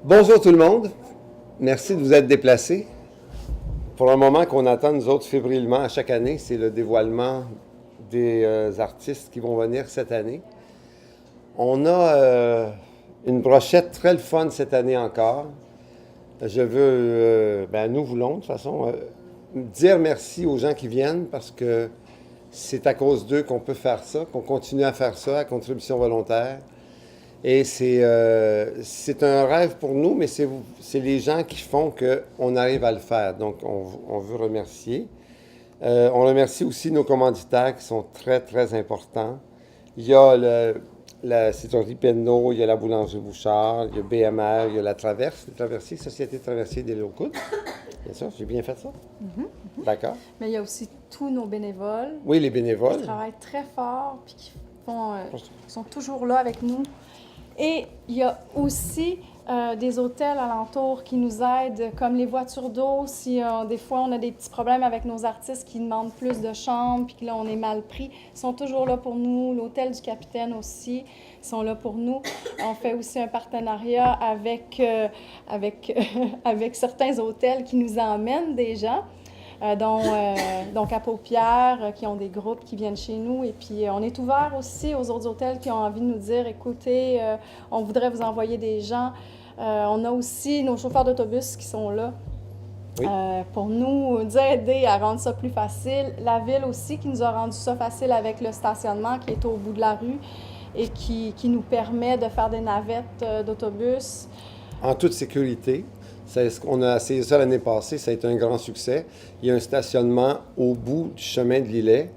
Bonjour tout le monde. Merci de vous être déplacés. Pour un moment qu'on attend, nous autres, fébrilement à chaque année, c'est le dévoilement des artistes qui vont venir cette année. On a une brochette très le fun cette année encore. Je veux, nous voulons de toute façon, dire merci aux gens qui viennent parce que c'est à cause d'eux qu'on peut faire ça, qu'on continue à faire ça à contribution volontaire. Et c'est un rêve pour nous, mais c'est les gens qui font qu'on arrive à le faire. Donc, on veut remercier. On remercie aussi nos commanditaires qui sont très, très importants. Il y a la Citroën Penneau, il y a la Boulangerie Bouchard, il y a BMR, il y a la Traversier, Société Traversier des Locaux. Bien sûr, j'ai bien fait ça? D'accord. Mais il y a aussi tous nos bénévoles. Oui, les bénévoles. Qui travaillent très fort, puis qui sont toujours là avec nous. Et il y a aussi des hôtels alentours qui nous aident, comme les voitures d'eau. Si des fois on a des petits problèmes avec nos artistes qui demandent plus de chambres, puis que là on est mal pris, ils sont toujours là pour nous. L'hôtel du Capitaine aussi, ils sont là pour nous. On fait aussi un partenariat avec certains hôtels qui nous emmènent des gens. Donc à Paupières, qui ont des groupes qui viennent chez nous. Et puis, on est ouvert aussi aux autres hôtels qui ont envie de nous dire, écoutez, on voudrait vous envoyer des gens. On a aussi nos chauffeurs d'autobus qui sont là pour nous aider à rendre ça plus facile. La ville aussi qui nous a rendu ça facile avec le stationnement qui est au bout de la rue et qui nous permet de faire des navettes d'autobus. En toute sécurité. On a essayé ça l'année passée, ça a été un grand succès. Il y a un stationnement au bout du chemin de l'Îlet.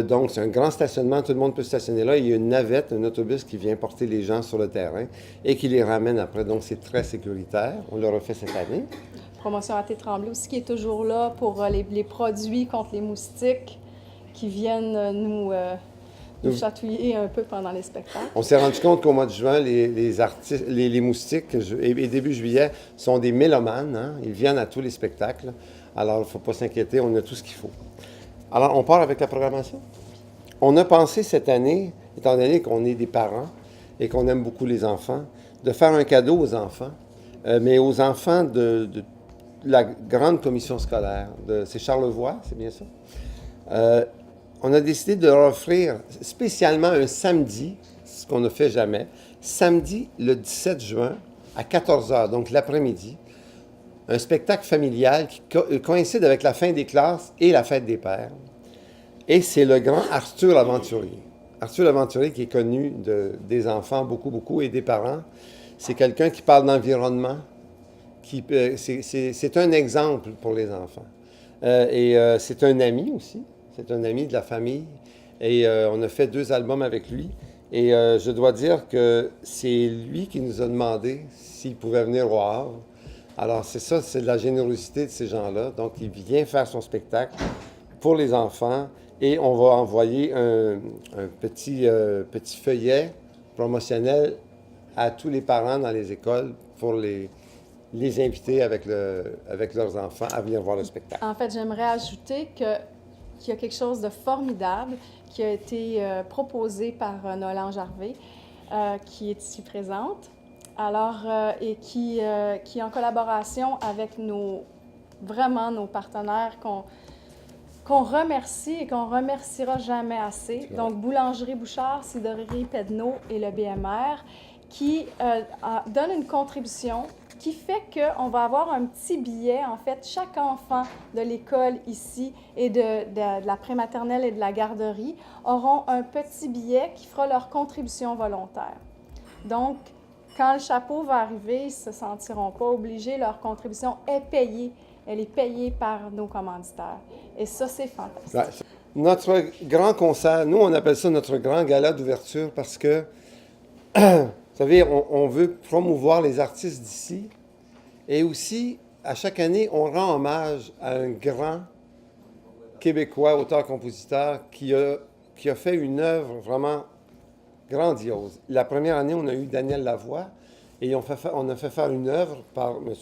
Donc, c'est un grand stationnement, tout le monde peut stationner là. Il y a une navette, un autobus qui vient porter les gens sur le terrain et qui les ramène après. Donc, c'est très sécuritaire. On l'a refait cette année. Promotion AT Tremblay aussi qui est toujours là pour les produits contre les moustiques qui viennent nous chatouiller un peu pendant les spectacles. On s'est rendu compte qu'au mois de juin, les moustiques, et début juillet, sont des mélomanes. Hein? Ils viennent à tous les spectacles. Alors, il ne faut pas s'inquiéter, on a tout ce qu'il faut. Alors, on part avec la programmation. On a pensé cette année, étant donné qu'on est des parents et qu'on aime beaucoup les enfants, de faire un cadeau aux enfants, mais aux enfants de la grande commission scolaire. C'est Charlevoix, c'est bien ça? On a décidé de leur offrir spécialement un samedi, ce qu'on ne fait jamais, samedi le 17 juin à 14h, donc l'après-midi, un spectacle familial qui coïncide avec la fin des classes et la fête des pères. Et c'est le grand Arthur l'Aventurier. Arthur l'Aventurier qui est connu des enfants beaucoup et des parents. C'est quelqu'un qui parle d'environnement. C'est un exemple pour les enfants. C'est un ami aussi. C'est un ami de la famille et on a fait 2 albums avec lui. Et je dois dire que c'est lui qui nous a demandé s'il pouvait venir au Havre. Alors c'est ça, c'est de la générosité de ces gens-là. Donc il vient faire son spectacle pour les enfants et on va envoyer un petit feuillet promotionnel à tous les parents dans les écoles pour les inviter avec leurs enfants à venir voir le spectacle. En fait, j'aimerais ajouter qu'il y a quelque chose de formidable qui a été proposé par Nolan Jarvet, qui est ici présente, et qui est en collaboration avec nos partenaires qu'on remercie et qu'on remerciera jamais assez. Donc, Boulangerie Bouchard, Cidrerie Penneau et le BMR, qui donnent une contribution qui fait qu'on va avoir un petit billet. En fait, chaque enfant de l'école ici et de la prématernelle et de la garderie auront un petit billet qui fera leur contribution volontaire. Donc, quand le chapeau va arriver, ils ne se sentiront pas obligés. Leur contribution est payée. Elle est payée par nos commanditaires. Et ça, c'est fantastique. Notre grand concert, nous, on appelle ça notre grand gala d'ouverture parce que vous savez, on veut promouvoir les artistes d'ici et aussi, à chaque année, on rend hommage à un grand Québécois, auteur-compositeur, qui a fait une œuvre vraiment grandiose. La première année, on a eu Daniel Lavoie et on a fait faire une œuvre par M.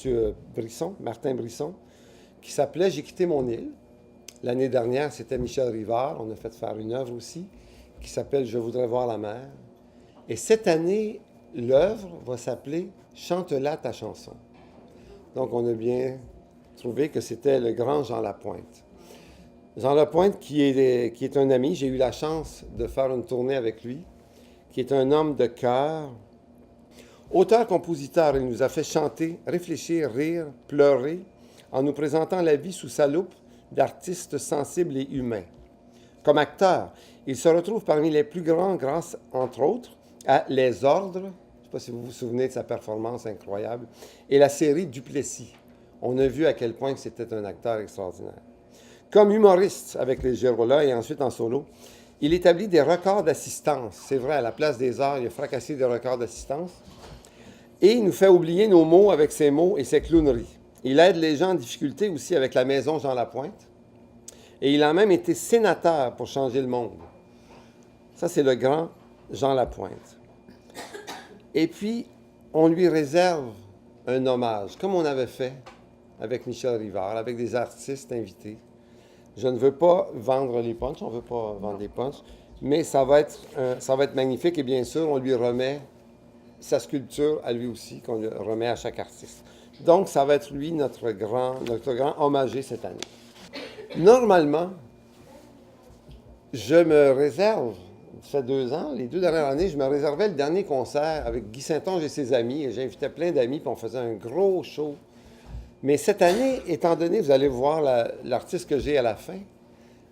Brisson, Martin Brisson, qui s'appelait « J'ai quitté mon île ». L'année dernière, c'était Michel Rivard. On a fait faire une œuvre aussi qui s'appelle « Je voudrais voir la mer ». Et cette année, l'œuvre va s'appeler « Chante-la ta chanson ». Donc, on a bien trouvé que c'était le grand Jean Lapointe. Jean Lapointe, qui est un ami, j'ai eu la chance de faire une tournée avec lui, qui est un homme de cœur. Auteur-compositeur, il nous a fait chanter, réfléchir, rire, pleurer, en nous présentant la vie sous sa loupe d'artistes sensibles et humains. Comme acteur, il se retrouve parmi les plus grands grâce, entre autres, à Les Ordres, je ne sais pas si vous vous souvenez de sa performance incroyable, et la série Duplessis. On a vu à quel point c'était un acteur extraordinaire. Comme humoriste avec les Gérolas et ensuite en solo, il établit des records d'assistance. C'est vrai, à la Place des Arts, il a fracassé des records d'assistance. Et il nous fait oublier nos mots avec ses mots et ses clowneries. Il aide les gens en difficulté aussi avec la Maison Jean Lapointe. Et il a même été sénateur pour changer le monde. Ça, c'est le grand Jean Lapointe. Et puis, on lui réserve un hommage, comme on avait fait avec Michel Rivard, avec des artistes invités. Je ne veux pas vendre les punchs, on ne veut pas vendre les punchs, mais ça va être magnifique. Et bien sûr, on lui remet sa sculpture à lui aussi, qu'on lui remet à chaque artiste. Donc, ça va être lui, notre grand hommagé cette année. Normalement, je me réserve, ça fait 2 ans, les 2 dernières années, je me réservais le dernier concert avec Guy Saint-Onge et ses amis, et j'invitais plein d'amis, puis on faisait un gros show. Mais cette année, étant donné, vous allez voir l'artiste que j'ai à la fin,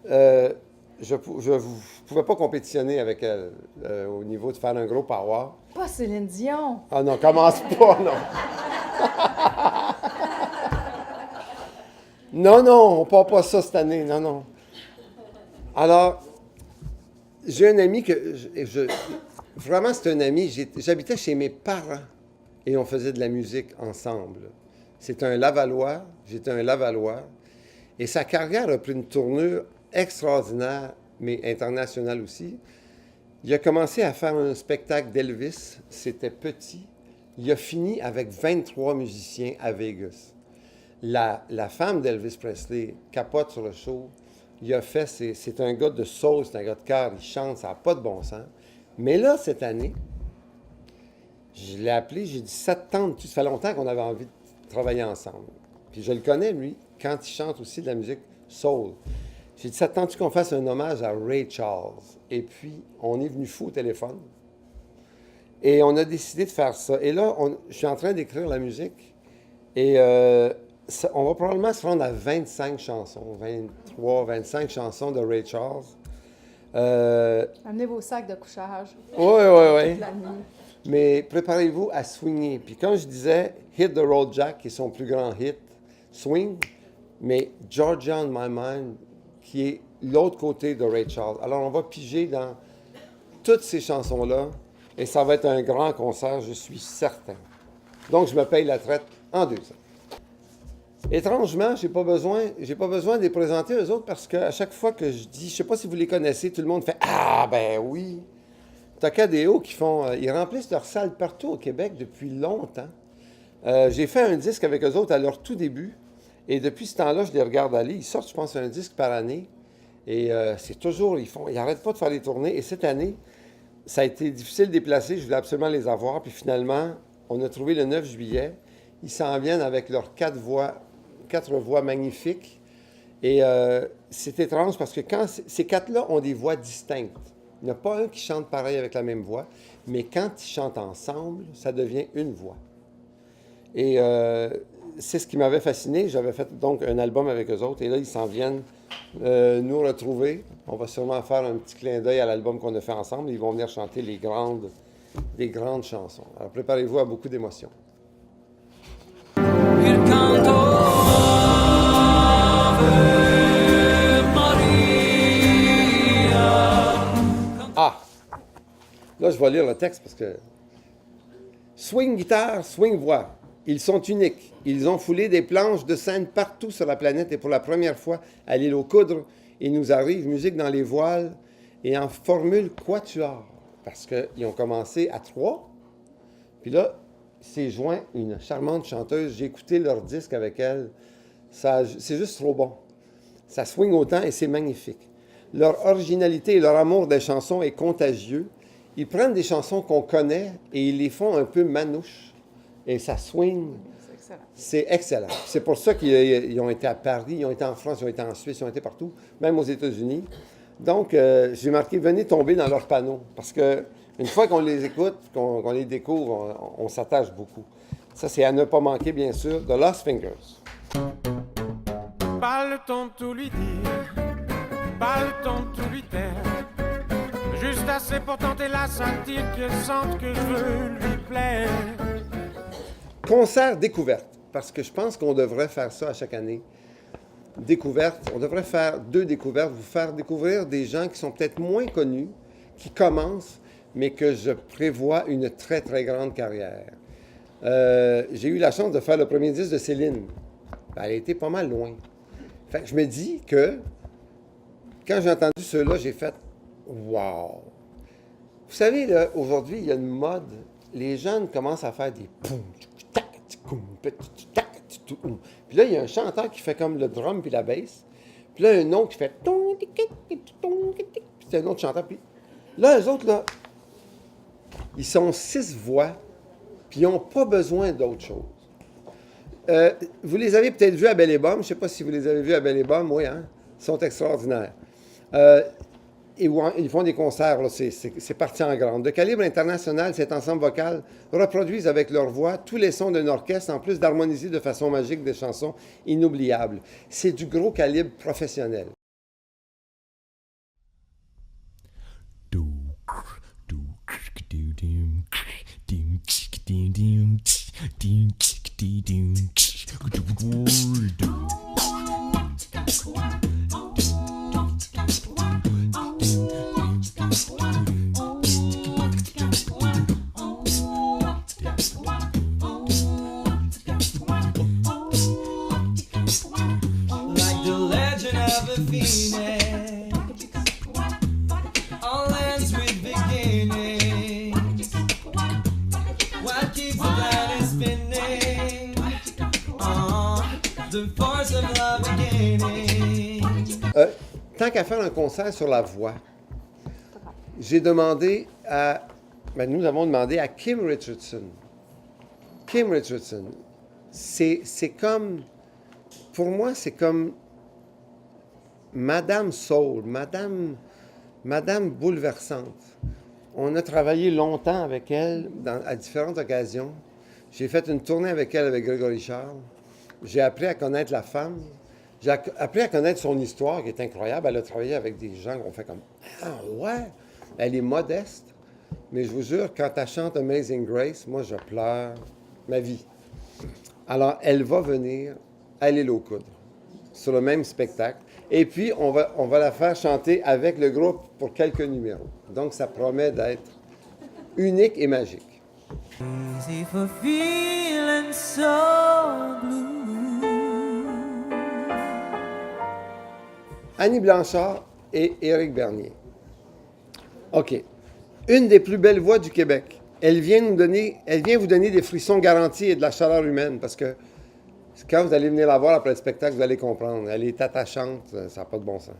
je ne pouvais pas compétitionner avec elle au niveau de faire un gros power. Pas Céline Dion! Ah non, commence pas, non! Non, on ne part pas ça cette année, non. Alors, j'ai un ami vraiment, c'est un ami. J'habitais chez mes parents et on faisait de la musique ensemble. C'est un Lavallois, j'étais un Lavallois. Et sa carrière a pris une tournure extraordinaire, mais internationale aussi. Il a commencé à faire un spectacle d'Elvis, c'était petit. Il a fini avec 23 musiciens à Vegas. La femme d'Elvis Presley capote sur le show. Il a fait, c'est un gars de soul, c'est un gars de cœur, il chante, ça n'a pas de bon sens. Mais là, cette année, je l'ai appelé, j'ai dit, ça te tente, ça fait longtemps qu'on avait envie de travailler ensemble. Puis je le connais, lui, quand il chante aussi de la musique soul. J'ai dit, ça te tente qu'on fasse un hommage à Ray Charles? Et puis, on est venu fou au téléphone. Et on a décidé de faire ça. Et là, je suis en train d'écrire la musique. Et on va probablement se rendre à 25 chansons, 23, 25 chansons de Ray Charles. Amenez vos sacs de couchage. Oui. Mais préparez-vous à swinger. Puis quand je disais « Hit the Road Jack », qui est son plus grand hit, swing, mais « Georgia on My Mind », qui est l'autre côté de Ray Charles. Alors, on va piger dans toutes ces chansons-là, et ça va être un grand concert, je suis certain. Donc, je me paye la traite en 2 ans. Étrangement, j'ai pas besoin de les présenter eux autres parce qu'à chaque fois que je dis, je sais pas si vous les connaissez, tout le monde fait « Ah, ben oui! » Takadéo qui ils remplissent leur salle partout au Québec depuis longtemps. J'ai fait un disque avec eux autres à leur tout début. Et depuis ce temps-là, je les regarde aller. Ils sortent, je pense, un disque par année. Et c'est toujours, ils n'arrêtent pas de faire les tournées. Et cette année, ça a été difficile de déplacer. Je voulais absolument les avoir. Puis finalement, on a trouvé le 9 juillet. Ils s'en viennent avec leurs 4 voix magnifiques. Et c'est étrange parce que quand ces 4-là ont des voix distinctes. Il n'y en a pas un qui chante pareil avec la même voix. Mais quand ils chantent ensemble, ça devient une voix. Et c'est ce qui m'avait fasciné. J'avais fait donc un album avec eux autres. Et là, ils s'en viennent nous retrouver. On va sûrement faire un petit clin d'œil à l'album qu'on a fait ensemble. Ils vont venir chanter des grandes chansons. Alors, préparez-vous à beaucoup d'émotions. Ah! Là, je vais lire le texte parce que... Swing guitare, swing voix. Ils sont uniques. Ils ont foulé des planches de scène partout sur la planète et pour la première fois à l'île aux Coudres, il nous arrive musique dans les voiles et en formule quatuor. Parce qu'ils ont commencé à 3. Puis là, s'est joint une charmante chanteuse. J'ai écouté leur disque avec elle. C'est juste trop bon. Ça swing autant et c'est magnifique. Leur originalité et leur amour des chansons est contagieux. Ils prennent des chansons qu'on connaît et ils les font un peu manouches. Et ça swing. C'est excellent. C'est excellent. C'est pour ça qu'ils ont été à Paris, ils ont été en France, ils ont été en Suisse, ils ont été partout, même aux États-Unis. Donc, j'ai marqué « Venez tomber dans leurs panneaux ». Parce que une fois qu'on les écoute, qu'on les découvre, on s'attache beaucoup. Ça, c'est à ne pas manquer, bien sûr, de Lost Fingers. Pas le temps de tout lui dire, pas le temps de tout lui taire. Juste assez pour tenter la satire qu'elle sente que je veux lui plaire. Concert découverte, parce que je pense qu'on devrait faire ça à chaque année. Découverte, on devrait faire 2 découvertes, vous faire découvrir des gens qui sont peut-être moins connus, qui commencent, mais que je prévois une très, très grande carrière. J'ai eu la chance de faire le premier disque de Céline. Elle a été pas mal loin. Fait que je me dis que, quand j'ai entendu ceux-là, j'ai fait « Wow! » Vous savez, là, aujourd'hui, il y a une mode. Les jeunes commencent à faire des poum, tac, tac, puis là, il y a un chanteur qui fait comme le drum puis la bass. Puis là, un autre qui fait puis c'est un autre chanteur. Puis là, eux autres, là, ils sont 6 voix, puis ils n'ont pas besoin d'autre chose. Vous les avez peut-être vus à Belle et Bomme. Je ne sais pas si vous les avez vus à Belle et Bomme. Oui, hein? Ils sont extraordinaires. Ils font des concerts, là, c'est parti en grande. De calibre international, cet ensemble vocal reproduisent avec leur voix tous les sons d'un orchestre, en plus d'harmoniser de façon magique des chansons inoubliables. C'est du gros calibre professionnel. Tant qu'à faire un concert sur la voix, j'ai demandé à... nous avons demandé à Kim Richardson. Kim Richardson, c'est comme... Pour moi, c'est comme Madame Soul, Madame bouleversante. On a travaillé longtemps avec elle à différentes occasions. J'ai fait une tournée avec elle, avec Grégory Charles. J'ai appris à connaître la femme. J'ai appris à connaître son histoire, qui est incroyable. Elle a travaillé avec des gens qui ont fait comme « Ah ouais! » Elle est modeste, mais je vous jure, quand elle chante Amazing Grace, moi, je pleure ma vie. Alors, elle va venir à l'île aux Coudres, sur le même spectacle. Et puis, on va la faire chanter avec le groupe pour quelques numéros. Donc, ça promet d'être unique et magique. Easy for feeling so blue. Annie Blanchard et Éric Bernier. OK. Une des plus belles voix du Québec. Elle vient vous donner des frissons garantis et de la chaleur humaine, parce que quand vous allez venir la voir après le spectacle, vous allez comprendre. Elle est attachante, ça n'a pas de bon sens.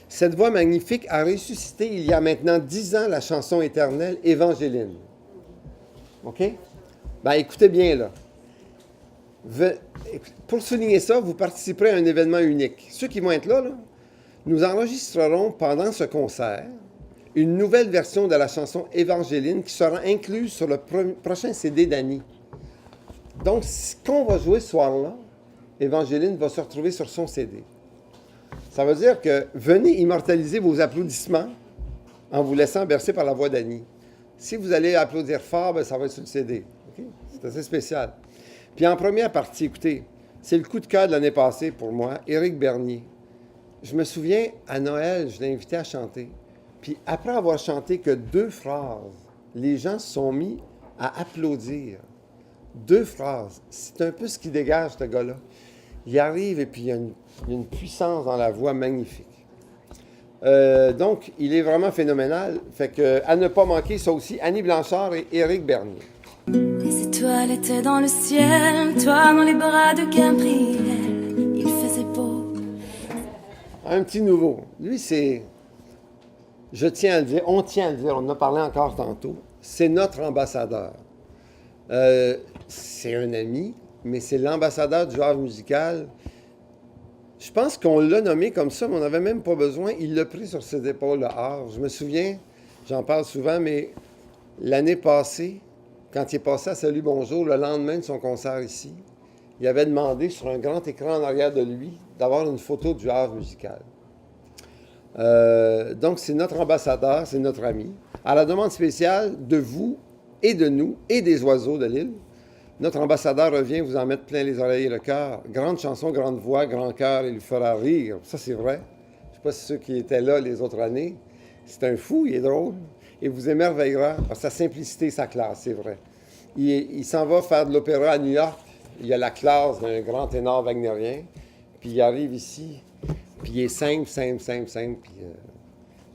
Cette voix magnifique a ressuscité il y a maintenant 10 ans la chanson éternelle Évangéline. OK? Bien, écoutez bien, là. Pour souligner ça, vous participerez à un événement unique. Ceux qui vont être là, nous enregistrerons pendant ce concert une nouvelle version de la chanson Évangéline qui sera incluse sur le prochain CD d'Annie. Donc, ce qu'on va jouer ce soir-là, Évangéline va se retrouver sur son CD. Ça veut dire que venez immortaliser vos applaudissements en vous laissant bercer par la voix d'Annie. Si vous allez applaudir fort, bien, ça va être sur le CD. Okay? C'est assez spécial. Puis en première partie, écoutez, c'est le coup de cœur de l'année passée pour moi, Éric Bernier. Je me souviens, à Noël, je l'ai invité à chanter. Puis après avoir chanté que 2 phrases, les gens se sont mis à applaudir. 2 phrases. C'est un peu ce qui dégage, ce gars-là. Il arrive et puis il y a une puissance dans la voix magnifique. Donc, il est vraiment phénoménal. Fait que, à ne pas manquer, ça aussi, Annie Blanchard et Éric Bernier. Les étoiles étaient dans le ciel, toi dans les bras de Gabriel. Il Un petit nouveau. Lui, c'est, je tiens à le dire, on tient à le dire, on en a parlé encore tantôt, c'est notre ambassadeur. C'est un ami, mais c'est l'ambassadeur du genre musical. Je pense qu'on l'a nommé comme ça, mais on n'avait même pas besoin. Il l'a pris sur ses épaules, le art. Je me souviens, j'en parle souvent, mais l'année passée, quand il est passé à Salut Bonjour, le lendemain de son concert ici, il avait demandé sur un grand écran en arrière de lui d'avoir une photo du art musical. Donc, c'est notre ambassadeur, c'est notre ami. À la demande spéciale de vous et de nous et des oiseaux de l'île, notre ambassadeur revient vous en mettre plein les oreilles et le cœur. Grande chanson, grande voix, grand cœur, il lui fera rire. Ça, c'est vrai. Je ne sais pas si ceux qui étaient là les autres années, c'est un fou, il est drôle. Et vous émerveillera par sa simplicité, sa classe, c'est vrai. Il s'en va faire de l'opéra à New York. Il y a la classe d'un grand ténor wagnérien. Puis il arrive ici, puis il est simple. Puis,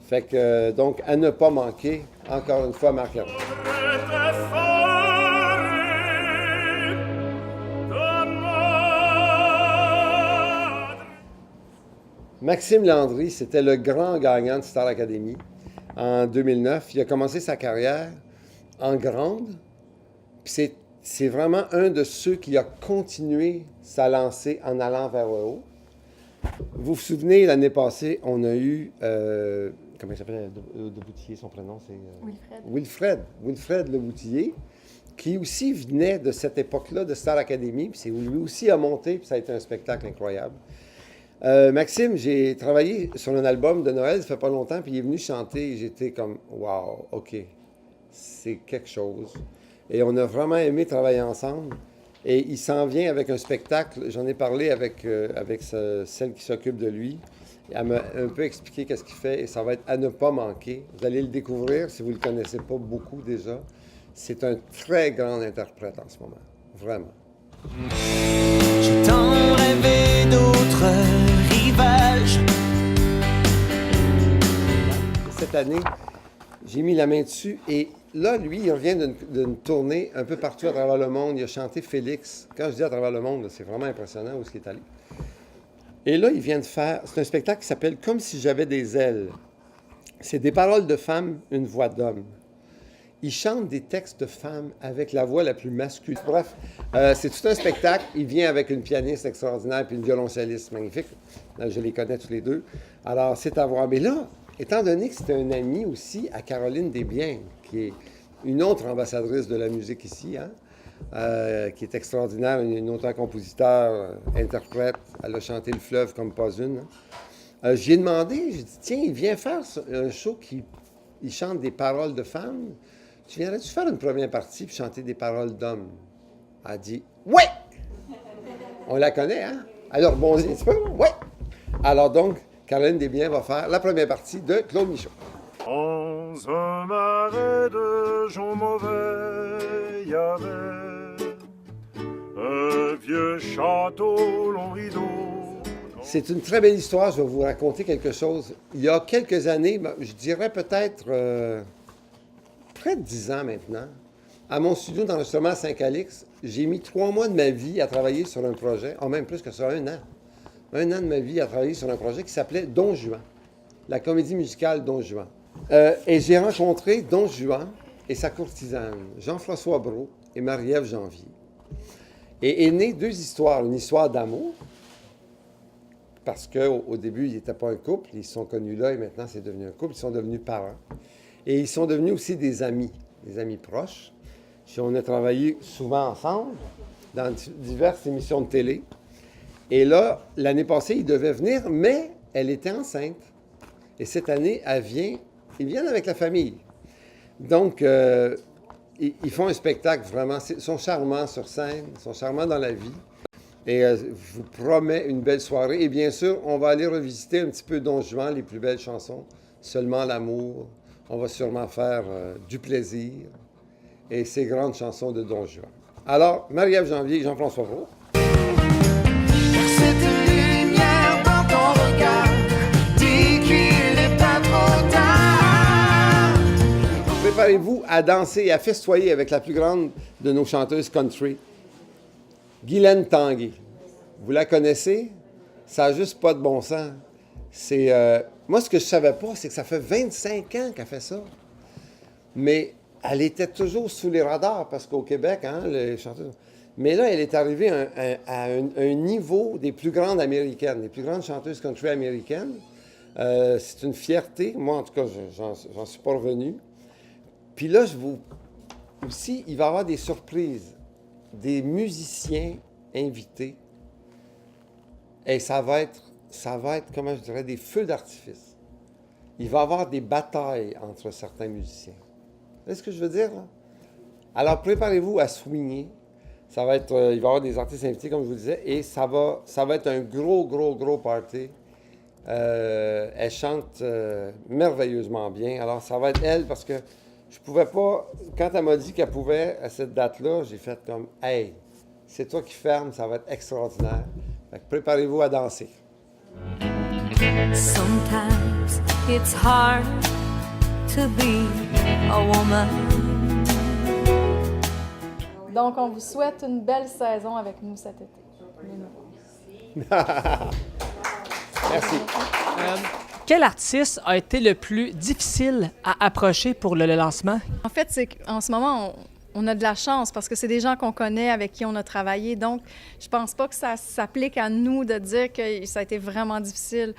fait que, donc, à ne pas manquer, encore une fois, Marc Lavoie. Maxime Landry, c'était le grand gagnant de Star Academy en 2009. Il a commencé sa carrière en grande, puis c'est vraiment un de ceux qui a continué sa lancée en allant vers le haut. Vous vous souvenez, l'année passée, on a eu, comment il s'appelle, de Boutillier, son prénom, c'est... Wilfred Le Boutillier, qui aussi venait de cette époque-là de Star Academy, puis lui aussi a monté, puis ça a été un spectacle incroyable. Maxime, j'ai travaillé sur un album de Noël, ça fait pas longtemps, puis il est venu chanter, et j'étais comme, wow, OK, c'est quelque chose. Et on a vraiment aimé travailler ensemble. Et il s'en vient avec un spectacle, j'en ai parlé avec celle qui s'occupe de lui. Elle m'a un peu expliqué qu'est-ce qu'il fait, et ça va être à ne pas manquer. Vous allez le découvrir si vous ne le connaissez pas beaucoup déjà. C'est un très grand interprète en ce moment, vraiment. J'ai tant rêvé d'autres rivages. Cette année, j'ai mis la main dessus et là, lui, il revient d'une tournée un peu partout à travers le monde. Il a chanté Félix. Quand je dis à travers le monde, c'est vraiment impressionnant où il est allé. Et là, il vient de faire... C'est un spectacle qui s'appelle « Comme si j'avais des ailes ». C'est des paroles de femmes, une voix d'homme. Il chante des textes de femmes avec la voix la plus masculine. Bref, c'est tout un spectacle. Il vient avec une pianiste extraordinaire puis une violoncelliste magnifique. Je les connais tous les deux. Alors, c'est à voir. Mais là, étant donné que c'est un ami aussi à Caroline Desbiens, qui est une autre ambassadrice de la musique ici, hein, qui est extraordinaire, une auteure-compositeur, interprète. Elle a chanté Le Fleuve comme pas une. Hein. J'ai demandé, j'ai dit, tiens, il vient faire un show qui il chante des paroles de femmes. Tu viendrais-tu faire une première partie puis chanter des paroles d'hommes? Elle a dit, ouais! On la connaît, hein? Alors, bon, un petit peu, ouais! Alors donc, Caroline Desbiens va faire la première partie de Claude Michaud. Dans un marais de gens mauvais, il y avait un vieux château long rideau. C'est une très belle histoire. Je vais vous raconter quelque chose. Il y a quelques années, je dirais peut-être près de 10 ans maintenant, à mon studio d'enregistrement à Saint-Calix, j'ai mis 3 mois de ma vie à travailler sur un projet, même plus que ça, 1 an. 1 an de ma vie à travailler sur un projet qui s'appelait Don Juan, la comédie musicale Don Juan. Et j'ai rencontré Don Juan et sa courtisane, Jean-François Brault et Marie-Ève Janvier. Et est née 2 histoires. Une histoire d'amour, parce qu'au début, ils n'étaient pas un couple. Ils se sont connus là et maintenant, c'est devenu un couple. Ils sont devenus parents. Et ils sont devenus aussi des amis proches. Puis on a travaillé souvent ensemble dans diverses émissions de télé. Et là, l'année passée, ils devaient venir, mais elle était enceinte. Et cette année, ils viennent avec la famille. Donc, ils font un spectacle vraiment, ils sont charmants sur scène, ils sont charmants dans la vie. Et je vous promets une belle soirée. Et bien sûr, on va aller revisiter un petit peu Don Juan, les plus belles chansons. Seulement l'amour. On va sûrement faire du plaisir. Et ces grandes chansons de Don Juan. Alors, Marie-Ève Janvier et Jean-François Brault. Cette lumière dans ton regard, dis qu'il n'est pas trop tard. Préparez-vous à danser et à festoyer avec la plus grande de nos chanteuses country, Guylaine Tanguay. Vous la connaissez? Ça n'a juste pas de bon sens. Moi, ce que je savais pas, c'est que ça fait 25 ans qu'elle fait ça. Mais elle était toujours sous les radars, parce qu'au Québec, hein, les chanteuses... Mais là, elle est arrivée à un niveau des plus grandes américaines, des plus grandes chanteuses country américaines. C'est une fierté. Moi, en tout cas, j'en suis pas revenu. Puis là, aussi, il va y avoir des surprises, des musiciens invités. Et ça va être, comment je dirais, des feux d'artifice. Il va y avoir des batailles entre certains musiciens. Vous voyez ce que je veux dire, là? Alors, préparez-vous à swinger. Ça va être, il va y avoir des artistes invités, comme je vous disais, et ça va être un gros party. Elle chante merveilleusement bien. Alors, ça va être elle, parce que je pouvais pas... Quand elle m'a dit qu'elle pouvait, à cette date-là, j'ai fait comme « Hey, c'est toi qui fermes, ça va être extraordinaire. » Fait que préparez-vous à danser. Sometimes it's hard to be a woman. Donc, on vous souhaite une belle saison avec nous cet été. Merci. Quel artiste a été le plus difficile à approcher pour le lancement? En fait, c'est qu'en ce moment, on a de la chance parce que c'est des gens qu'on connaît, avec qui on a travaillé. Donc, je pense pas que ça s'applique à nous de dire que ça a été vraiment difficile.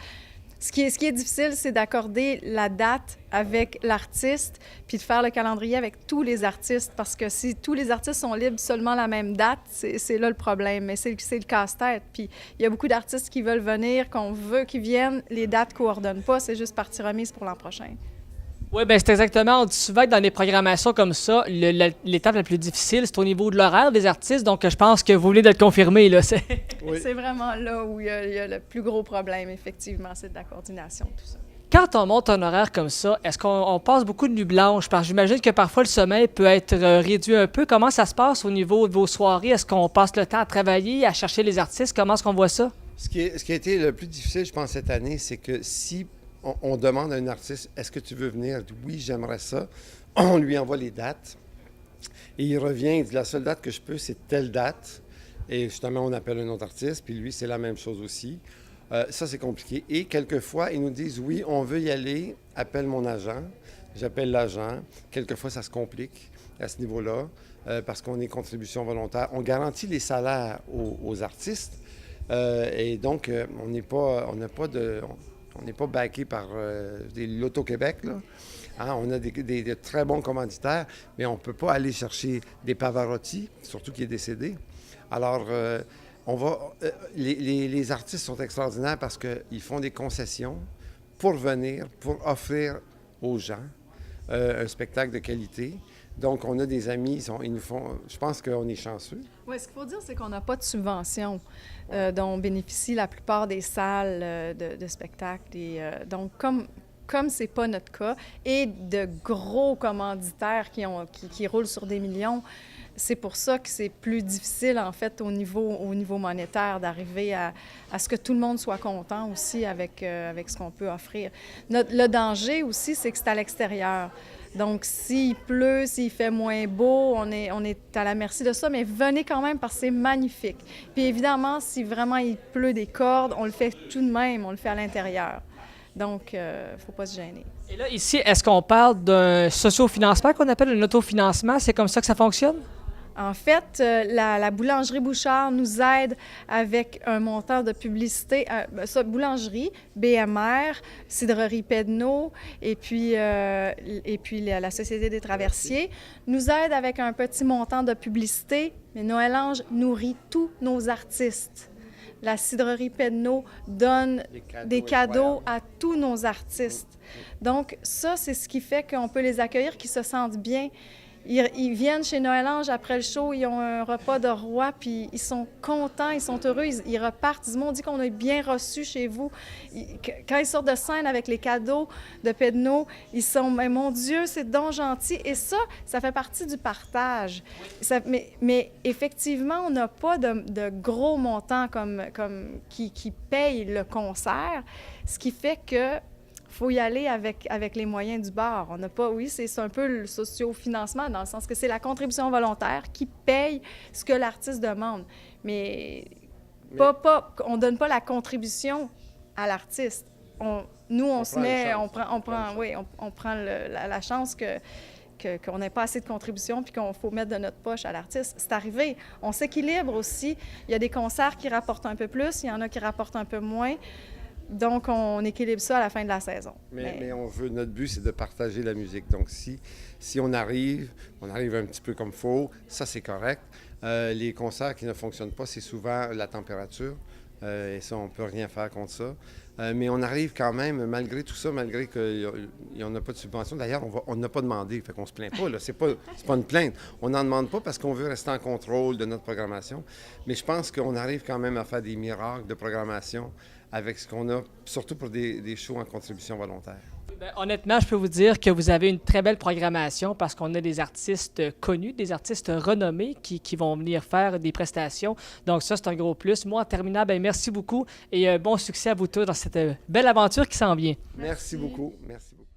Ce qui est difficile, c'est d'accorder la date avec l'artiste puis de faire le calendrier avec tous les artistes, parce que si tous les artistes sont libres seulement la même date, c'est là le problème. Mais c'est le casse-tête. Puis il y a beaucoup d'artistes qui veulent venir, qu'on veut qu'ils viennent. Les dates ne coordonnent pas. C'est juste partie remise pour l'an prochain. Oui, bien c'est exactement. On dit souvent que dans des programmations comme ça, l'étape la plus difficile, c'est au niveau de l'horaire des artistes. Donc, je pense que vous venez d'être confirmé, là. Oui. C'est vraiment là où il y a le plus gros problème, effectivement, c'est de la coordination, tout ça. Quand on monte un horaire comme ça, est-ce qu'on passe beaucoup de nuits blanches? Parce que j'imagine que parfois le sommeil peut être réduit un peu. Comment ça se passe au niveau de vos soirées? Est-ce qu'on passe le temps à travailler, à chercher les artistes? Comment est-ce qu'on voit ça? Ce qui a été le plus difficile, je pense, cette année, c'est que si on demande à un artiste, est-ce que tu veux venir? Oui, j'aimerais ça. On lui envoie les dates. Et il revient, il dit, la seule date que je peux, c'est telle date. Et justement, on appelle un autre artiste, puis lui, c'est la même chose aussi. Ça, c'est compliqué. Et quelquefois, ils nous disent, oui, on veut y aller, appelle mon agent. J'appelle l'agent. Quelquefois, ça se complique à ce niveau-là, parce qu'on est contribution volontaire. On garantit les salaires aux artistes. Et donc, on n'est pas backé par l'Auto-Québec, là. Hein, on a des très bons commanditaires, mais on ne peut pas aller chercher des Pavarotti, surtout qui est décédé. Alors, les artistes sont extraordinaires parce qu'ils font des concessions pour venir, pour offrir aux gens un spectacle de qualité. Donc, on a des amis, ils nous font... Je pense qu'on est chanceux. Oui, ce qu'il faut dire, c'est qu'on n'a pas de subvention dont bénéficient la plupart des salles de spectacle. Et, donc, comme c'est pas notre cas, et de gros commanditaires qui roulent sur des millions, c'est pour ça que c'est plus difficile, en fait, au niveau monétaire, d'arriver à ce que tout le monde soit content aussi avec ce qu'on peut offrir. Le danger aussi, c'est que c'est à l'extérieur. Donc, s'il pleut, s'il fait moins beau, on est à la merci de ça, mais venez quand même parce que c'est magnifique. Puis évidemment, si vraiment il pleut des cordes, on le fait tout de même, on le fait à l'intérieur. Donc, il ne faut pas se gêner. Et là, ici, est-ce qu'on parle d'un sociofinancement qu'on appelle un autofinancement? C'est comme ça que ça fonctionne? En fait, la boulangerie Bouchard nous aide avec un montant de publicité. Boulangerie, BMR, Cidrerie Pedneau et puis la Société des Traversiers nous aide avec un petit montant de publicité. Mais Noël Ange nourrit tous nos artistes. La Cidrerie Pedneau donne des cadeaux à tous nos artistes. Donc, ça, c'est ce qui fait qu'on peut les accueillir, qu'ils se sentent bien. Ils viennent chez Noël Ange après le show, ils ont un repas de roi, puis ils sont contents, ils sont heureux, ils repartent. Ils m'ont dit qu'on est bien reçus chez vous. Quand ils sortent de scène avec les cadeaux de Pedneau, ils sont « Mon Dieu, c'est donc gentil ». Et ça fait partie du partage. Mais effectivement, on n'a pas de gros montants qui payent le concert, ce qui fait que faut y aller avec les moyens du bord. On n'a pas, oui, c'est un peu le socio-financement, dans le sens que c'est la contribution volontaire qui paye ce que l'artiste demande. Mais on ne donne pas la contribution à l'artiste. nous, on On se prend la met, chance. on prend la chance qu'on n'ait pas assez de contributions puis qu'on faut mettre de notre poche à l'artiste. C'est arrivé. On s'équilibre aussi. Il y a des concerts qui rapportent un peu plus, il y en a qui rapportent un peu moins. Donc, on équilibre ça à la fin de la saison. Mais notre but, c'est de partager la musique. Donc, si on arrive un petit peu comme il faut, ça, c'est correct. Les concerts qui ne fonctionnent pas, c'est souvent la température. Et ça, on ne peut rien faire contre ça. Mais on arrive quand même, malgré tout ça, malgré qu'on n'a pas de subvention. D'ailleurs, on n'a pas demandé, fait qu'on ne se plaint pas. C'est pas une plainte. On n'en demande pas parce qu'on veut rester en contrôle de notre programmation. Mais je pense qu'on arrive quand même à faire des miracles de programmation avec ce qu'on a, surtout pour des shows en contribution volontaire. Bien, honnêtement, je peux vous dire que vous avez une très belle programmation parce qu'on a des artistes connus, des artistes renommés qui vont venir faire des prestations. Donc ça, c'est un gros plus. Moi, en terminant, bien, merci beaucoup et bon succès à vous tous dans cette belle aventure qui s'en vient. Merci beaucoup. Merci beaucoup.